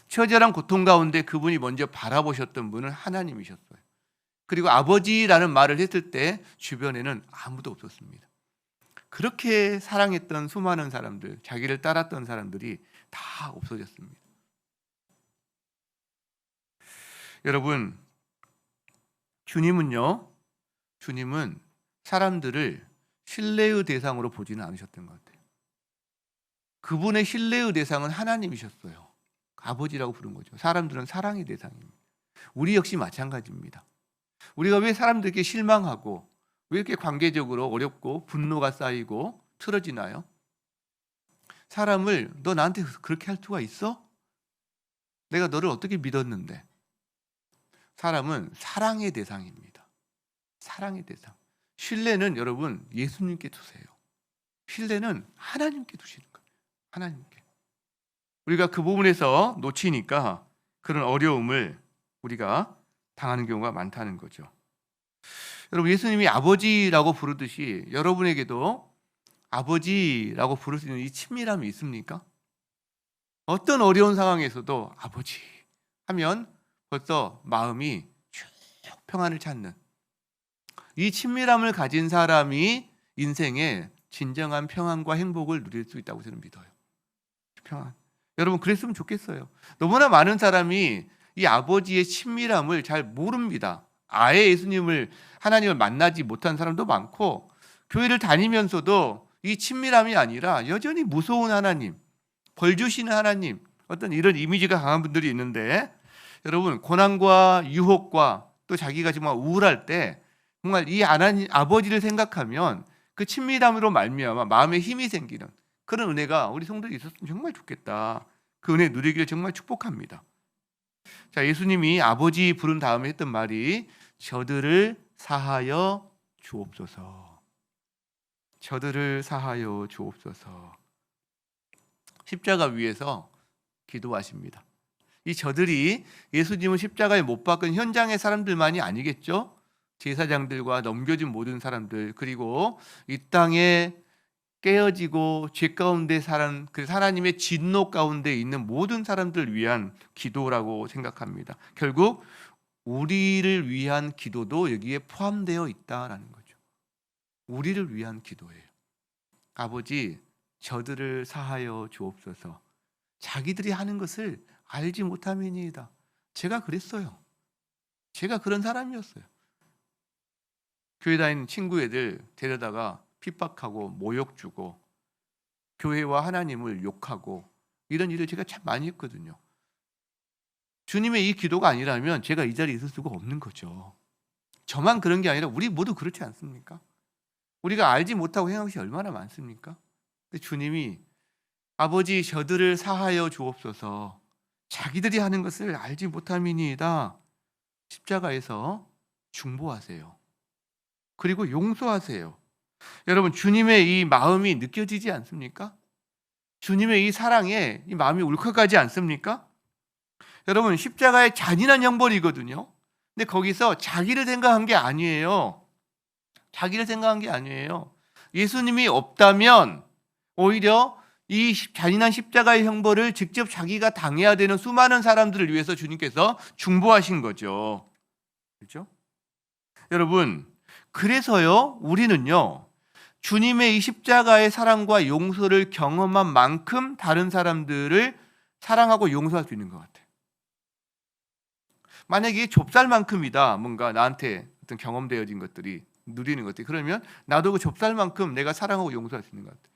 처절한 고통 가운데 그분이 먼저 바라보셨던 분은 하나님이셨어요. 그리고 아버지라는 말을 했을 때 주변에는 아무도 없었습니다. 그렇게 사랑했던 수많은 사람들, 자기를 따랐던 사람들이 다 없어졌습니다. 여러분, 주님은 사람들을 신뢰의 대상으로 보지는 않으셨던 것 같아요. 그분의 신뢰의 대상은 하나님이셨어요. 아버지라고 부른 거죠. 사람들은 사랑의 대상입니다. 우리 역시 마찬가지입니다. 우리가 왜 사람들에게 실망하고 왜 이렇게 관계적으로 어렵고 분노가 쌓이고 틀어지나요? 사람을 너 나한테 그렇게 할 수가 있어? 내가 너를 어떻게 믿었는데? 사람은 사랑의 대상입니다. 사랑의 대상. 신뢰는 여러분 예수님께 두세요. 신뢰는 하나님께 두시는 거예요. 하나님께. 우리가 그 부분에서 놓치니까 그런 어려움을 우리가 당하는 경우가 많다는 거죠. 여러분, 예수님이 아버지라고 부르듯이 여러분에게도 아버지라고 부를 수 있는 이 친밀함이 있습니까? 어떤 어려운 상황에서도 아버지 하면 벌써 마음이 쭉 평안을 찾는 이 친밀함을 가진 사람이 인생의 진정한 평안과 행복을 누릴 수 있다고 저는 믿어요. 평안. 여러분 그랬으면 좋겠어요. 너무나 많은 사람이 이 아버지의 친밀함을 잘 모릅니다. 아예 예수님을 하나님을 만나지 못한 사람도 많고 교회를 다니면서도 이 친밀함이 아니라 여전히 무서운 하나님, 벌 주시는 하나님, 어떤 이런 이미지가 강한 분들이 있는데 여러분 고난과 유혹과 또 자기가 정말 우울할 때 정말 이 하나님 아버지를 생각하면 그 친밀함으로 말미암아 마음에 힘이 생기는 그런 은혜가 우리 성도에 있었으면 정말 좋겠다. 그 은혜 누리기를 정말 축복합니다. 자, 예수님이 아버지 부른 다음에 했던 말이 저들을 사하여 주옵소서. 저들을 사하여 주옵소서. 십자가 위에서 기도하십니다. 이 저들이 예수님을 십자가에 못 박은 현장의 사람들만이 아니겠죠? 제사장들과 넘겨진 모든 사람들, 그리고 이 땅에 깨어지고 죄 가운데 사는 그 하나님의 진노 가운데 있는 모든 사람들을 위한 기도라고 생각합니다. 결국 우리를 위한 기도도 여기에 포함되어 있다라는 거죠. 우리를 위한 기도예요. 아버지, 저들을 사하여 주옵소서. 자기들이 하는 것을 알지 못함이니이다. 제가 그랬어요. 제가 그런 사람이었어요. 교회 다니는 친구 애들 데려다가 핍박하고 모욕 주고 교회와 하나님을 욕하고 이런 일을 제가 참 많이 했거든요. 주님의 이 기도가 아니라면 제가 이 자리에 있을 수가 없는 거죠. 저만 그런 게 아니라 우리 모두 그렇지 않습니까? 우리가 알지 못하고 행한 것이 얼마나 많습니까? 근데 주님이 아버지 저들을 사하여 주옵소서. 자기들이 하는 것을 알지 못함이니이다. 십자가에서 중보하세요. 그리고 용서하세요. 여러분 주님의 이 마음이 느껴지지 않습니까? 주님의 이 사랑에 이 마음이 울컥하지 않습니까? 여러분 십자가의 잔인한 형벌이거든요. 근데 거기서 자기를 생각한 게 아니에요. 자기를 생각한 게 아니에요. 예수님이 없다면 오히려 이 잔인한 십자가의 형벌을 직접 자기가 당해야 되는 수많은 사람들을 위해서 주님께서 중보하신 거죠. 그렇죠? 여러분 그래서요 우리는요 주님의 이 십자가의 사랑과 용서를 경험한 만큼 다른 사람들을 사랑하고 용서할 수 있는 것 같아요. 만약에 좁쌀만큼이다 뭔가 나한테 어떤 경험되어진 것들이 누리는 것들이 그러면 나도 그 좁쌀만큼 내가 사랑하고 용서할 수 있는 것 같아요.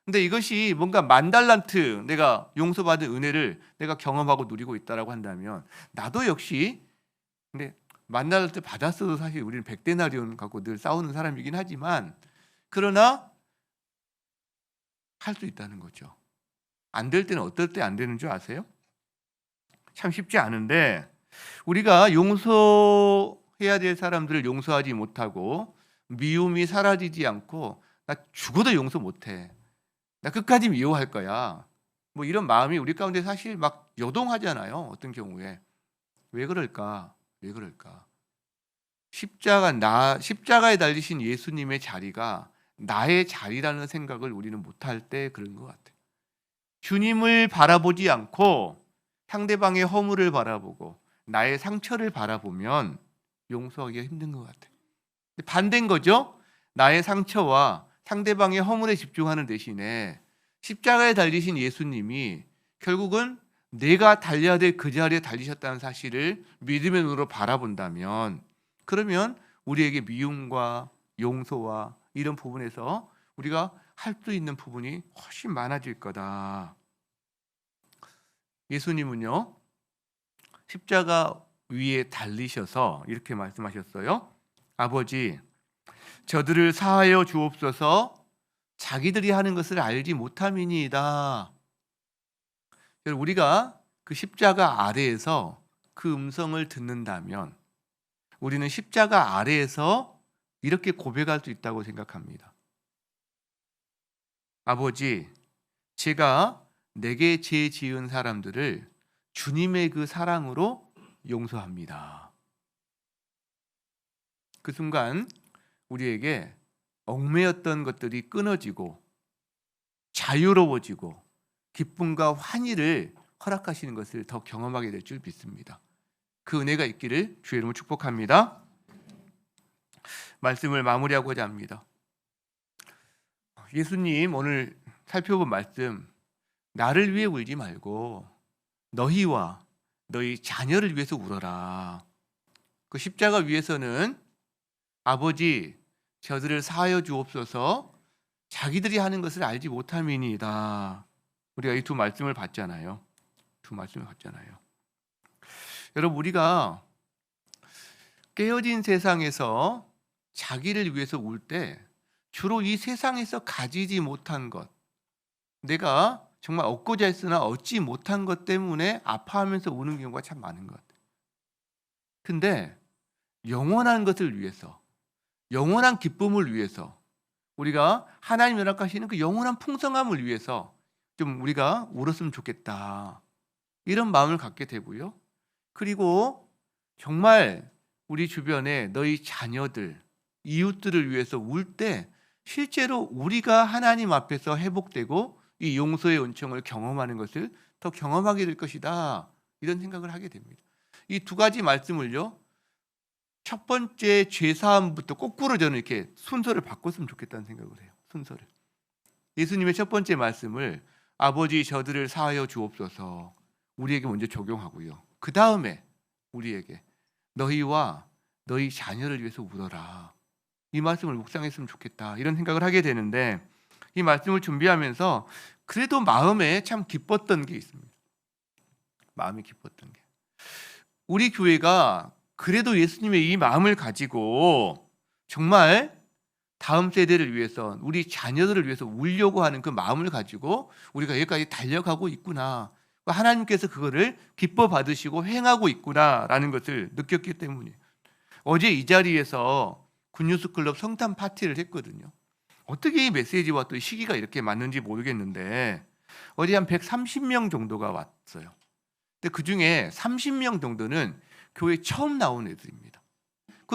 근데 이것이 뭔가 10,000달란트 내가 용서받은 은혜를 내가 경험하고 누리고 있다라고 한다면 나도 역시 근데 10,000달란트 받았어도 사실 우리는 100데나리온 갖고 늘 싸우는 사람이긴 하지만 그러나 할 수 있다는 거죠. 안 될 때는 어떨 때 안 되는 줄 아세요? 참 쉽지 않은데 우리가 용서해야 될 사람들을 용서하지 못하고 미움이 사라지지 않고 나 죽어도 용서 못해. 나 끝까지 미워할 거야. 뭐 이런 마음이 우리 가운데 사실 막 요동하잖아요. 어떤 경우에. 왜 그럴까? 왜 그럴까? 십자가에 달리신 예수님의 자리가 나의 자리라는 생각을 우리는 못할 때 그런 것 같아요. 주님을 바라보지 않고 상대방의 허물을 바라보고 나의 상처를 바라보면 용서하기가 힘든 것 같아요. 반대인 거죠. 나의 상처와 상대방의 허물에 집중하는 대신에 십자가에 달리신 예수님이 결국은 내가 달려야 될 그 자리에 달리셨다는 사실을 믿음의 눈으로 바라본다면 그러면 우리에게 미움과 용서와 이런 부분에서 우리가 할 수 있는 부분이 훨씬 많아질 거다. 예수님은요 십자가 위에 달리셔서 이렇게 말씀하셨어요. 아버지 저들을 사하여 주옵소서. 자기들이 하는 것을 알지 못함이니이다. 우리가 그 십자가 아래에서 그 음성을 듣는다면 우리는 십자가 아래에서 이렇게 고백할 수 있다고 생각합니다. 아버지, 제가 내게 죄 지은 사람들을 주님의 그 사랑으로 용서합니다. 그 순간 우리에게 얽매였던 것들이 끊어지고 자유로워지고 기쁨과 환희를 허락하시는 것을 더 경험하게 될 줄 믿습니다. 그 은혜가 있기를 주의 이름으로 축복합니다. 말씀을 마무리하고자 합니다. 예수님 오늘 살펴본 말씀, 나를 위해 울지 말고 너희와 너희 자녀를 위해서 울어라. 그 십자가 위에서는 아버지 저들을 사하여 주옵소서, 자기들이 하는 것을 알지 못함이니이다. 우리가 이 두 말씀을 봤잖아요. 여러분, 우리가 깨어진 세상에서 자기를 위해서 울 때 주로 이 세상에서 가지지 못한 것, 내가 정말 얻고자 했으나 얻지 못한 것 때문에 아파하면서 우는 경우가 참 많은 것 같아요. 근데 영원한 것을 위해서, 영원한 기쁨을 위해서, 우리가 하나님 허락하시는 그 영원한 풍성함을 위해서 좀 우리가 울었으면 좋겠다, 이런 마음을 갖게 되고요. 그리고 정말 우리 주변에 너희 자녀들, 이웃들을 위해서 울 때 실제로 우리가 하나님 앞에서 회복되고 이 용서의 은총을 경험하는 것을 더 경험하게 될 것이다, 이런 생각을 하게 됩니다. 이 두 가지 말씀을요, 첫 번째 죄사함부터 거꾸로 저는 이렇게 순서를 바꿨으면 좋겠다는 생각을 해요. 순서를. 예수님의 첫 번째 말씀을 아버지 저들을 사하여 주옵소서, 우리에게 먼저 적용하고요. 그 다음에 우리에게 너희와 너희 자녀를 위해서 울어라, 이 말씀을 묵상했으면 좋겠다, 이런 생각을 하게 되는데, 이 말씀을 준비하면서 그래도 마음에 참 기뻤던 게 있습니다. 마음이 기뻤던 게, 우리 교회가 그래도 예수님의 이 마음을 가지고 정말 다음 세대를 위해서, 우리 자녀들을 위해서 울려고 하는 그 마음을 가지고 우리가 여기까지 달려가고 있구나, 하나님께서 그거를 기뻐 받으시고 행하고 있구나라는 것을 느꼈기 때문이에요. 어제 이 자리에서 굿뉴스 클럽 성탄 파티를 했거든요. 어떻게 이 메시지와 또 시기가 이렇게 맞는지 모르겠는데 어제 한 130명 정도가 왔어요. 근데 그중에 30명 정도는 교회 처음 나온 애들입니다.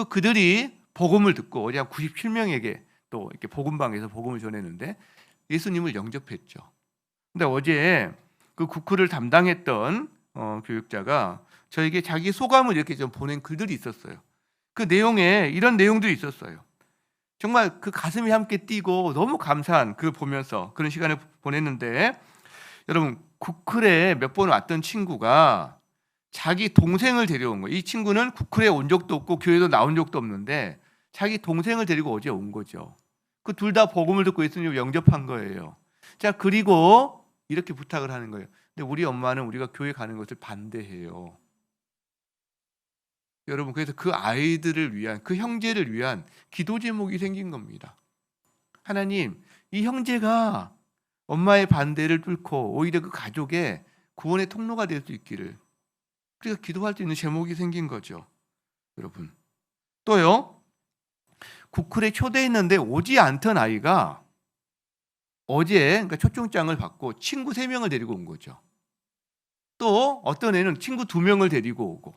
그들이 복음을 듣고 어제 한 97명에게 또 이렇게 복음방에서 복음을 전했는데 예수님을 영접했죠. 근데 어제 그 구크를 담당했던 교육자가 저에게 자기 소감을 이렇게 좀 보낸 글들이 있었어요. 그 내용에 이런 내용들이 있었어요. 정말 그 가슴이 함께 뛰고 너무 감사한 그 보면서 그런 시간을 보냈는데, 여러분 구클에 몇 번 왔던 친구가 자기 동생을 데려온 거예요. 이 친구는 구클에 온 적도 없고 교회도 나온 적도 없는데 자기 동생을 데리고 어제 온 거죠. 그 둘 다 복음을 듣고 예수님을 영접한 거예요. 자, 그리고 이렇게 부탁을 하는 거예요. 근데 우리 엄마는 우리가 교회 가는 것을 반대해요. 여러분, 그래서 그 아이들을 위한, 그 형제를 위한 기도 제목이 생긴 겁니다. 하나님, 이 형제가 엄마의 반대를 뚫고 오히려 그 가족의 구원의 통로가 될 수 있기를, 우리가 기도할 수 있는 제목이 생긴 거죠. 여러분, 또요, 구클에 초대했는데 오지 않던 아이가 어제 그러니까 초청장을 받고 친구 3명을 데리고 온 거죠. 또 어떤 애는 친구 2명을 데리고 오고.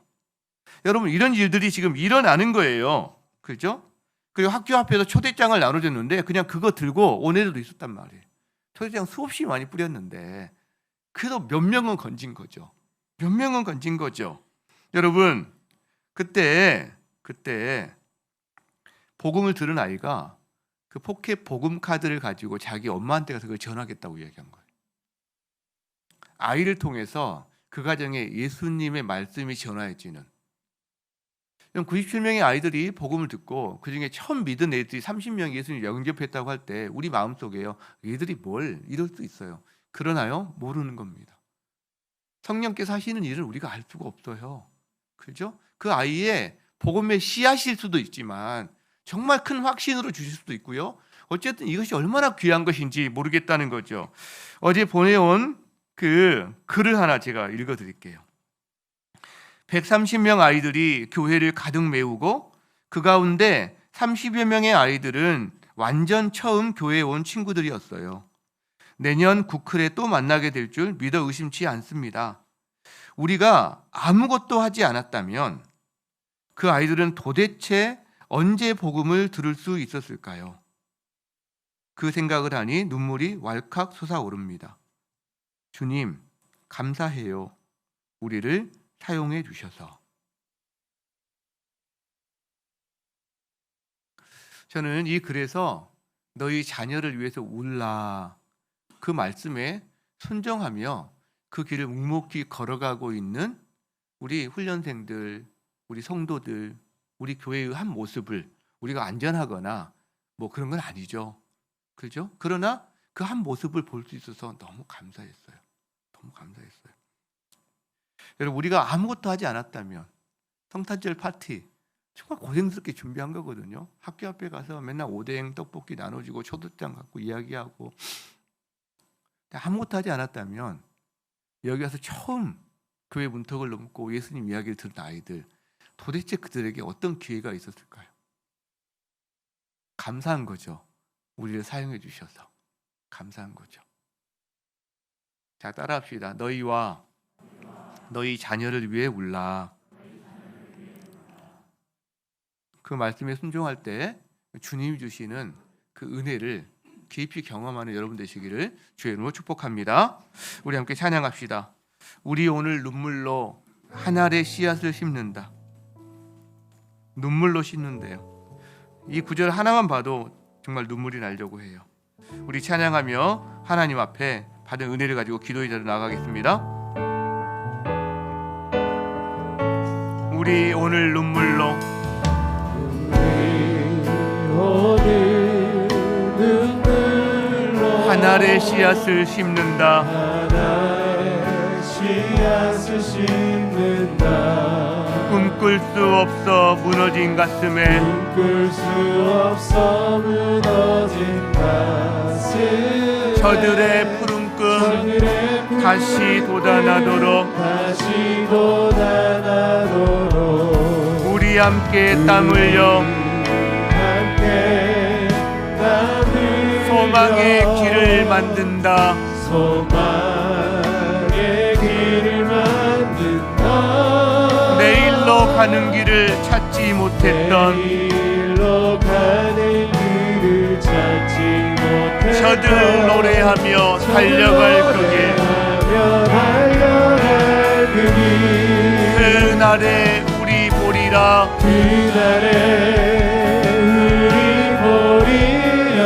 여러분, 이런 일들이 지금 일어나는 거예요. 그죠? 그리고 학교 앞에서 초대장을 나눠줬는데 그냥 그거 들고 온 애들도 있었단 말이에요. 초대장 수없이 많이 뿌렸는데 그래도 몇 명은 건진 거죠. 몇 명은 건진 거죠. 여러분, 그때 복음을 들은 아이가 그 포켓 복음 카드를 가지고 자기 엄마한테 가서 그걸 전하겠다고 이야기한 거예요. 아이를 통해서 그 가정에 예수님의 말씀이 전해지는, 97명의 아이들이 복음을 듣고 그중에 처음 믿은 애들이 30명이 예수님 영접했다고 할 때 우리 마음속에요, 얘들이 뭘 이럴 수 있어요. 그러나요? 모르는 겁니다. 성령께서 하시는 일을 우리가 알 수가 없어요. 그렇죠? 그 아이의 복음의 씨앗일 수도 있지만 정말 큰 확신으로 주실 수도 있고요. 어쨌든 이것이 얼마나 귀한 것인지 모르겠다는 거죠. 어제 보내온 그 글을 하나 제가 읽어드릴게요. 130명 아이들이 교회를 가득 메우고 그 가운데 30여 명의 아이들은 완전 처음 교회에 온 친구들이었어요. 내년 구클에 또 만나게 될 줄 믿어 의심치 않습니다. 우리가 아무것도 하지 않았다면 그 아이들은 도대체 언제 복음을 들을 수 있었을까요? 그 생각을 하니 눈물이 왈칵 솟아오릅니다. 주님, 감사해요. 우리를 사용해 주셔서. 저는 이 글에서 너희 자녀를 위해서 울라, 그 말씀에 순종하며 그 길을 묵묵히 걸어가고 있는 우리 훈련생들, 우리 성도들, 우리 교회의 한 모습을 우리가 안전하거나 뭐 그런 건 아니죠. 그렇죠? 그러나 그 한 모습을 볼 수 있어서 너무 감사했어요. 너무 감사했어요. 여러분, 우리가 아무것도 하지 않았다면 성탄절 파티 정말 고생스럽게 준비한 거거든요. 학교 앞에 가서 맨날 오뎅 떡볶이 나눠주고 초대장 갖고 이야기하고, 아무것도 하지 않았다면 여기 와서 처음 교회 문턱을 넘고 예수님 이야기를 들은 아이들, 도대체 그들에게 어떤 기회가 있었을까요? 감사한 거죠. 우리를 사용해 주셔서 감사한 거죠. 자, 따라합시다. 너희와 너희 자녀를 위해 울라. 그 말씀에 순종할 때 주님이 주시는 그 은혜를 깊이 경험하는 여러분 되시기를 주의 이름으로 축복합니다. 우리 함께 찬양합시다. 우리 오늘 눈물로 한 알의 씨앗을 심는다. 눈물로 심는데요. 이 구절 하나만 봐도 정말 눈물이 나려고 해요. 우리 찬양하며 하나님 앞에 받은 은혜를 가지고 기도의 자리로 나가겠습니다. 우리 오늘 눈물로 한 알의 씨앗을 심는다. 꿈꿀 수 없어 무너진 가슴에 저들의 푸른금 다시 돋아나도록 우리 함께 땀 흘려 소망의 길을 만든다. 내일로 가는 길을 찾지 못했던 저들 노래하며 달려갈 그길, 그날에 우리 보리라.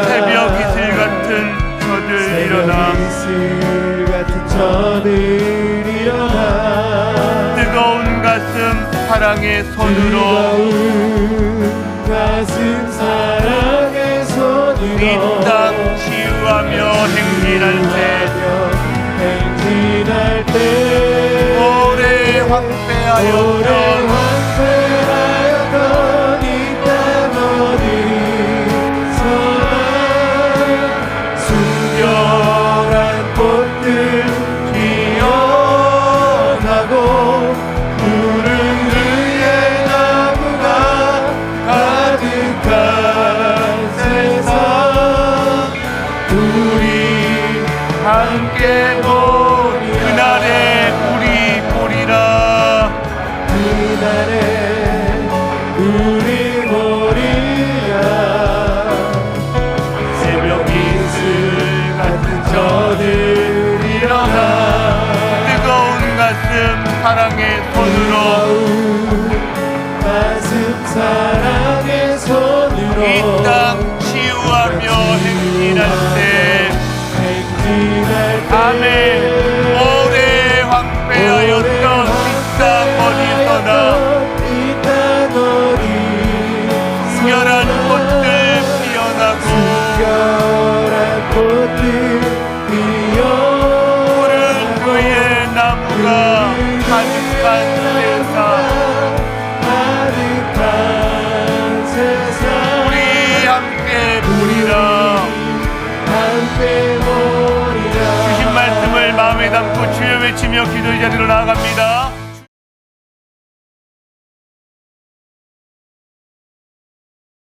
새벽 이슬 같은 저들 일어나 뜨거운 가슴 사랑의 손으로 이 땅 치유하며 행진할 때 오래 황폐하였던 이 땅 어디서나 순결한 꽃들 피어나고 푸른 그의 나무가 가득한 세상 우리 함께 보리. 그날에 우리 보리라. 그날에 우리 보리라. 새벽 이슬 같은 저들 일어나 뜨거운 가슴 사랑의 손으로 이 땅 치유하며 행진할 때 아멘. 오래 황폐하였던 이 땅 어디서나 순결한 꽃들 피어나고 푸른 그의 나무가 가득한 세상 우리 함께 보리라. 주신 말씀을 마음에 담고 주여 외치며 기도의 자리로 나아갑니다.